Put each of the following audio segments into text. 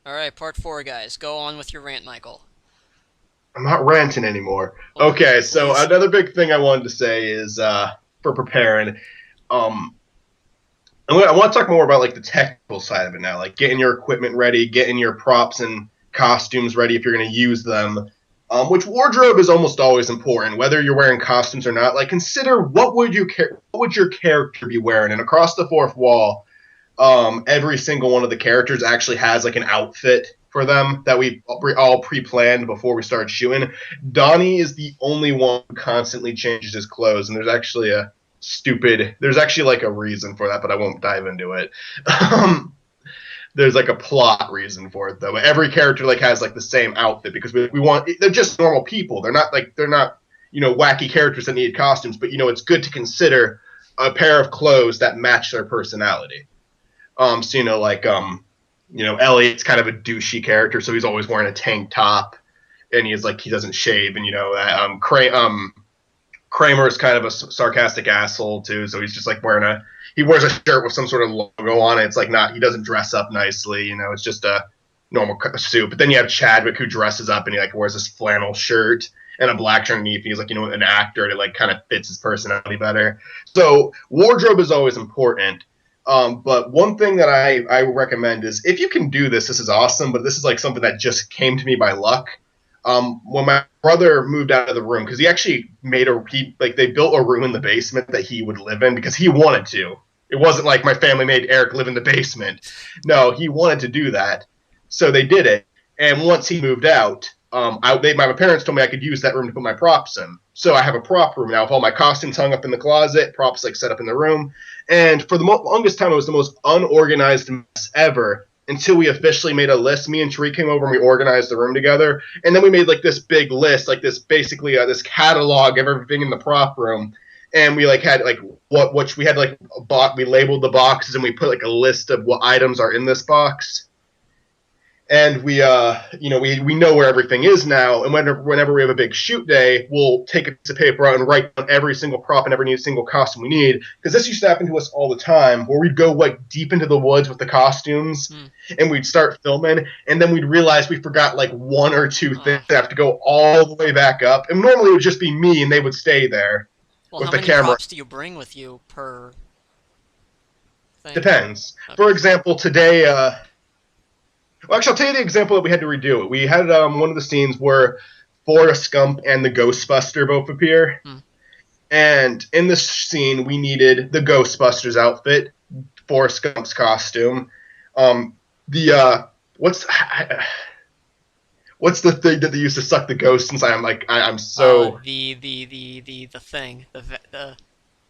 Alright, part 4, guys. Go on with your rant, Michael. I'm not ranting anymore. Well, Okay, so please. another big thing I wanted to say is for preparing. Um, I want to talk more about like the technical side of it now, like getting your equipment ready, getting your props and costumes ready if you're going to use them. Which wardrobe is almost always important, whether you're wearing costumes or not. Like, consider what would your character be wearing, and across the fourth wall, every single one of the characters actually has like an outfit for them that we all pre-planned before we started shooting. Donnie is the only one who constantly changes his clothes, and there's actually like a reason for that, but I won't dive into it. Um, there's like a plot reason for it though. Every character like has like the same outfit because we want they're just normal people. They're not wacky characters that need costumes, but it's good to consider a pair of clothes that match their personality. So Elliot's kind of a douchey character, so he's always wearing a tank top, and he doesn't shave, and Kramer is kind of a sarcastic asshole too, so he's just like he wears a shirt with some sort of logo on it. It's like not he doesn't dress up nicely, it's just a normal suit. But then you have Chadwick who dresses up and he like wears this flannel shirt and a black shirt underneath. He's like an actor, and it like kind of fits his personality better. So wardrobe is always important. But one thing that I recommend is if you can do this, this is awesome. But this is like something that just came to me by luck. When my brother moved out of the room, because he actually they built a room in the basement that he would live in because he wanted to. It wasn't like my family made Eric live in the basement. No, he wanted to do that, so they did it. And once he moved out, my parents told me I could use that room to put my props in. So I have a prop room now with all my costumes hung up in the closet, props like set up in the room. And for the longest time, it was the most unorganized mess ever until we officially made a list. Me and Tariq came over and we organized the room together. And then we made like this big list, like this basically this catalog of everything in the prop room. And we like had like what we had like we labeled the boxes and we put like a list of what items are in this box, and we know where everything is now. And whenever we have a big shoot day, we'll take a piece of paper out and write down every single prop and every single costume we need, because this used to happen to us all the time where we'd go like deep into the woods with the costumes Hmm. and we'd start filming, and then we'd realize we forgot like one or two things Oh. that have to go all the way back up, and normally it would just be me and they would stay there Well, with how the many camera. props do you bring with you per thing? Depends. For Okay. example, today well, actually, I'll tell you the example that we had to redo it. We had one of the scenes where Forrest Gump and the Ghostbuster both appear. Hmm. And in this scene, we needed the Ghostbusters outfit, Forrest Gump's costume. The what's what's the thing that they used to suck the ghosts inside? I'm so The thing.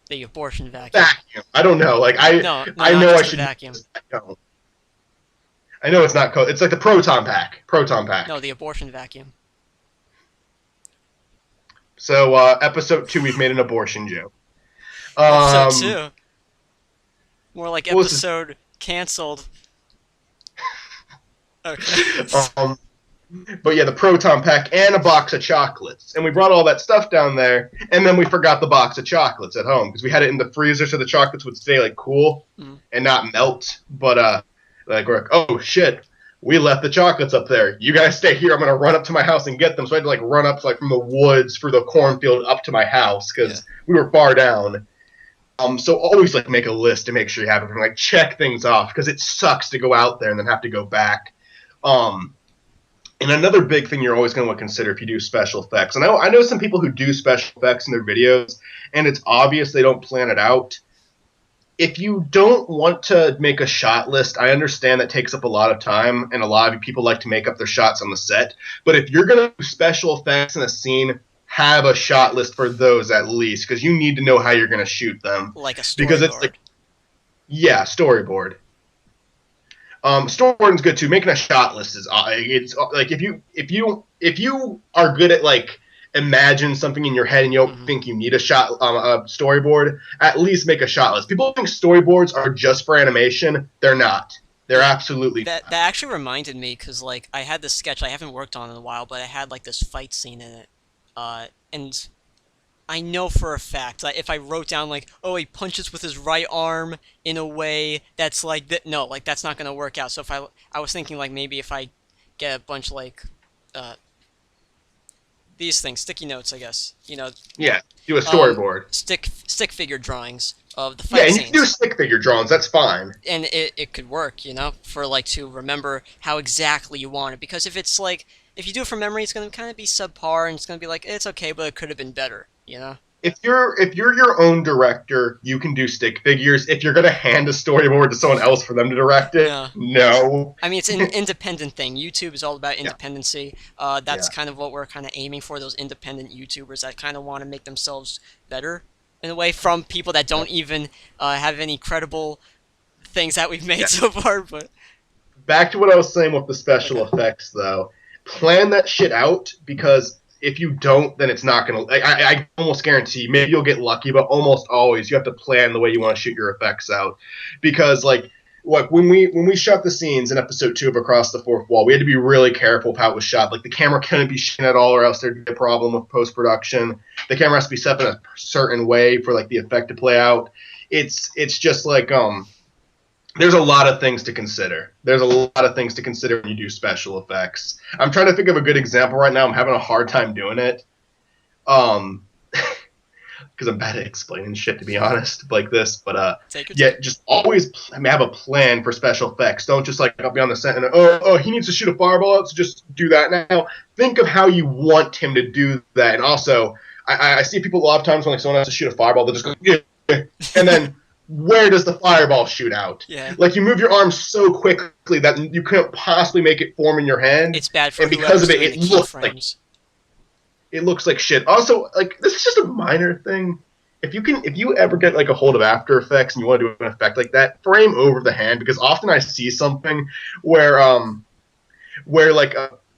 The abortion vacuum. vacuum. I don't know. Like No, no, I not know I just the should. vacuum. I know it's not called. It's like the proton pack. Proton No, pack. the abortion vacuum. So episode 2, we've made an abortion joke. Episode Um, 2. More like what was episode cancelled. Okay. um, but yeah, the proton pack and a box of chocolates, and we brought all that stuff down there, and then we forgot the box of chocolates at home because we had it in the freezer so the chocolates would stay like cool Mm. and not melt. But like we're like, oh shit, we left the chocolates up there. You guys stay here. I'm gonna run up to my house and get them. So I had to like run up like from the woods through the cornfield up to my house Yeah. because we were far down. So always like make a list to make sure you have everything. Like check things off because it sucks to go out there and then have to go back. Um, and another big thing you're always going to want to consider if you do special effects, and I know some people who do special effects in their videos, and it's obvious they don't plan it out. If you don't want to make a shot list, I understand that takes up a lot of time, and a lot of people like to make up their shots on the set. But if you're going to do special effects in a scene, have a shot list for those at least, because you need to know how you're going to shoot them. Like a Because it's storyboard. like, yeah, storyboard. Storyboarding's good too. Making a shot list is it's like if you are good at like imagine something in your head and you don't Hmm. think you need a storyboard, at least make a shot list. People think storyboards are just for animation. They're not. They're Yeah. absolutely That actually reminded me because like I had this sketch I haven't worked on in a while, but I had like this fight scene in it, and I know for a fact, like, if I wrote down like, oh, he punches with his right arm in a way that's like that, no, like that's not gonna work out. So if I was thinking like maybe if I get a bunch like, uh, these things, sticky notes, I guess, Yeah, do a um, storyboard. stick figure drawings of the Yeah, fight and you can do scenes, stick figure drawings. That's fine. and it could work, for like to remember how exactly you want it. Because if it's like if you do it from memory, it's gonna kind of be subpar, and it's gonna be like it's okay, but it could have been better. If you're your own director, you can do stick figures. If you're gonna hand a storyboard to someone else for them to direct it, No. no. I mean, it's an independent thing. YouTube is all about Yeah, independency. That's yeah, kind of what we're kind of aiming for, those independent YouTubers that kind of want to make themselves better in a way from people that yeah, don't even have any credible things that we've made yeah. so far. But Back to what I was saying with the special okay, effects, though. Plan that shit out because if you don't, then it's not gonna. I almost guarantee. Maybe you'll get lucky, but almost always you have to plan the way you want to shoot your effects out, because like. Like when we shot the scenes in episode 2 of Across the Fourth Wall, we had to be really careful of how it was shot. Like the camera couldn't be shooting at all, or else there'd be a problem with post production. The camera has to be set in a certain way for like the effect to play out. It's just like there's a lot of things to consider. There's a lot of things to consider when you do special effects. I'm trying to think of a good example right now. I'm having a hard time doing it. Because I'm bad at explaining shit, to be honest, like this. But take your yeah, time. just always have a plan for special effects. Don't just like I'll be on the set and oh he needs to shoot a fireball out, so just do that now. Think of how you want him to do that, and also I see people a lot of times when like someone has to shoot a fireball, they just go yeah, and then where does the fireball shoot out? Yeah, Like you move your arm so quickly that you couldn't possibly make it form in your hand, it's bad for and because whoever's of it, doing the it keyframes. looks like shit. Also, like this is just a minor thing. If you ever get like a hold of After Effects and you want to do an effect like that, frame over the hand because often I see something where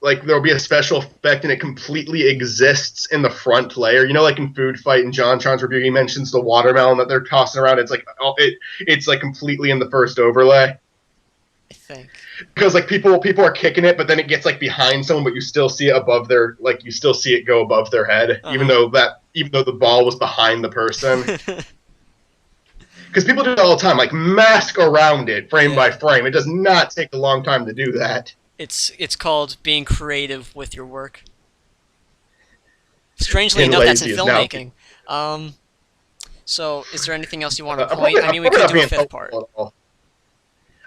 like there'll be a special effect and it completely exists in the front layer. You know, like in Food Fight and John Tron's review, he mentions the watermelon that they're tossing around. It's like it's like completely in the first overlay. I think. Because like people are kicking it, but then it gets like behind someone, but you still see it above their like you still see it go above their head, even Uh though the ball was behind the person. huh. Because people do it all the time, like mask around it frame by Yeah. frame. It does not take a long time to do that. It's called being creative with your work. Strangely And enough, that's in lazy is now. filmmaking. Um, so is there anything else you want to I'm point? probably, I I'm mean, we probably could not do a being fifth part. helpful at all.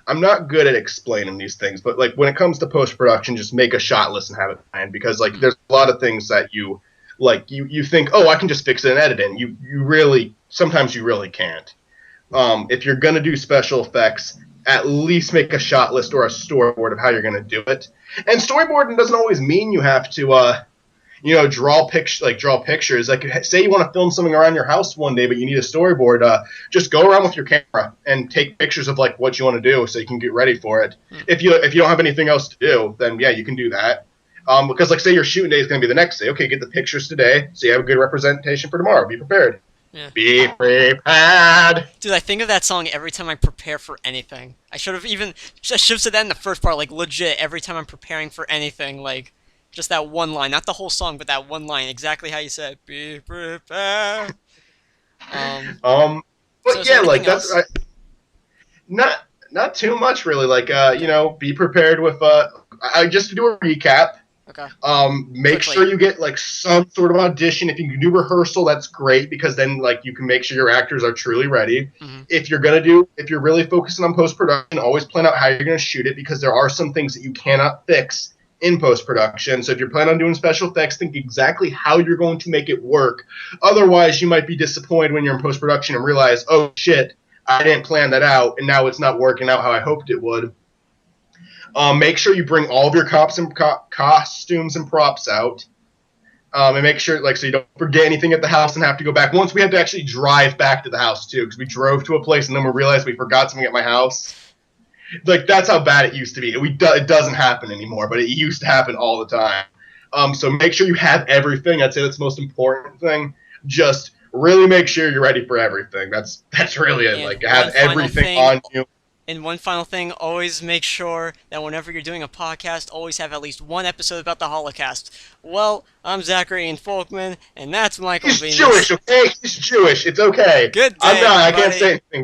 I'm not good at explaining these things, but like when it comes to post production, just make a shot list and have it planned because like Hmm. there's a lot of things that you think, oh, I can just fix it in editing. You really sometimes you really can't. If you're gonna do special effects, at least make a shot list or a storyboard of how you're gonna do it. And storyboarding doesn't always mean you have to draw pictures. Like say you want to film something around your house one day, but you need a storyboard. Just go around with your camera and take pictures of like what you want to do, so you can get ready for it. Hmm. If you don't have anything else to do, then yeah, you can do that. Because like say your shooting day is going to be the next day. Okay, get the pictures today, so you have a good representation for tomorrow. Be prepared. Yeah. Be prepared. Dude, I think of that song every time I prepare for anything. I should have said that in the first part, like legit. Every time I'm preparing for anything, like just that one line, not the whole song, but that one line, exactly how you said. Be prepared. Um. Um, So but is there yeah, like anything that's else? not not too much really. Like Okay. be prepared with I just to do a recap. Okay. Make Quickly. sure you get like some sort of audition. If you can do rehearsal, that's great because then like you can make sure your actors are truly ready. Hmm. If you're really focusing on post production, always plan out how you're going to shoot it because there are some things that you cannot fix in post production. So if you're planning on doing special effects, think exactly how you're going to make it work. Otherwise, you might be disappointed when you're in post production and realize, oh shit, I didn't plan that out, and now it's not working out how I hoped it would. Make sure you bring all of your costumes and props out. And make sure, like, so you don't forget anything at the house and have to go back. Once we had to actually drive back to the house, too, because we drove to a place and then we realized we forgot something at my house. Like, that's how bad it used to be. It doesn't happen anymore, but it used to happen all the time. So make sure you have everything. I'd say that's the most important thing. Just really make sure you're ready for everything. That's really it. And Like, have one final everything thing, on you. And one final thing, always make sure that whenever you're doing a podcast, always have at least one episode about the Holocaust. Well, I'm Zachary Ian Folkman, and that's Michael He's Venus. Jewish, okay? He's Jewish. It's okay. Good I'm day, not. I can't everybody. say anything.